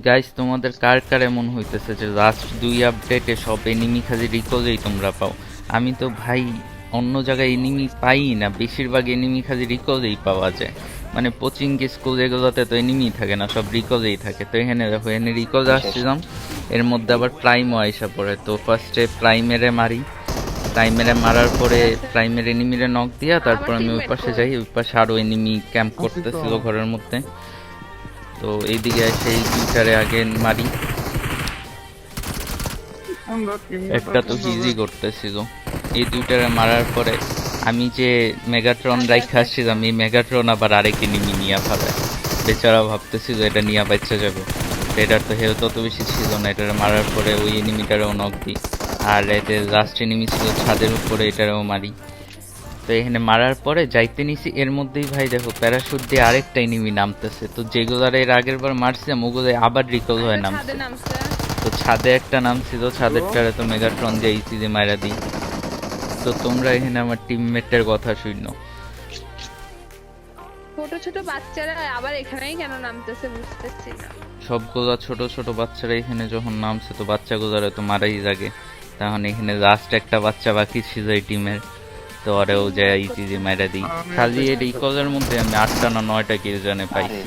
Guys তোমাদের কার কার এমন হইতেছে যে লাস্ট 2 আপডেটে সব এনিমি খালি রিকলেই তোমরা পাও? আমি তো ভাই অন্য জায়গায় এনিমি পাই না, বেশিরভাগ এনিমি খালি রিকলেই পাওয়া যায়। মানে কোচিং স্কুল এগুলোতে তো এনিমি থাকে না, সব রিকলেই থাকে। তো এখানে দেখো, এখানে রিকল আসছিলাম, এর মধ্যে আবার প্রাইমও আইসা পড়ে। তো ফার্স্টে প্রাইমেরে মারি, প্রাইমেরে মারার পরে প্রাইমের এনিমিরে নক দিয়া তারপর আমি ওই পাশে যাই। ওই পাশে আরো এনিমি ক্যাম্প করতেছিল ঘরের মধ্যে। তো এইদিকে এসে এই দুইটারে আগে মারি, একটা তো ইজি করতেছিল। এই দুইটারে মারার পরে আমি যে মেগাট্রন রাইখা আসছিলাম, এই মেগাট্রন আবার আরেক এনিমি নিয়ে ফেলে। বেচারা ভাবতেছিল এটা নিয়ে বাচ্চা যাবে, এটার তো হেলথ তত বেশি ছিল না। এটারে মারার পরে ওই এনিমিটারেও নক দিই। আর এতে লাস্ট এনিমি ছিল ছাদের উপরে, এটারেও মারি। তো এখানে মারার পরে যাইতে নিছি, এর মধ্যেই ভাই দেখো প্যারাশুট দিয়ে আরেকটা এনিমি নামতেছে। তো যেগুলার এর আগের বার মারছিলাম ওগুলো আবার রিকল হয়ে নামছে। তো ছাদে একটা নামছিল, ছাদেরটারে তো মেগাট্রন দিয়ে ইজিলি মারা দিই। তো তোমরা এখানে আমার টিমমেটের কথা শুনো। ছোট ছোট বাচ্চারা আবার এখানেই কেন নামতেছে বুঝতেছি না। সবগুলা ছোট ছোট বাচ্চারা এখানে যখন নামছে, তো বাচ্চাগুলারে তো মারাই লাগে। তখন এখানে লাস্ট একটা বাচ্চা বাকি ছিল এই টিমের, তো ওরেও যায় ইজিলি মারা দিই। খালি এই রিকলের মধ্যে আমি 8টা না 9টা কিল জানে পাইছি।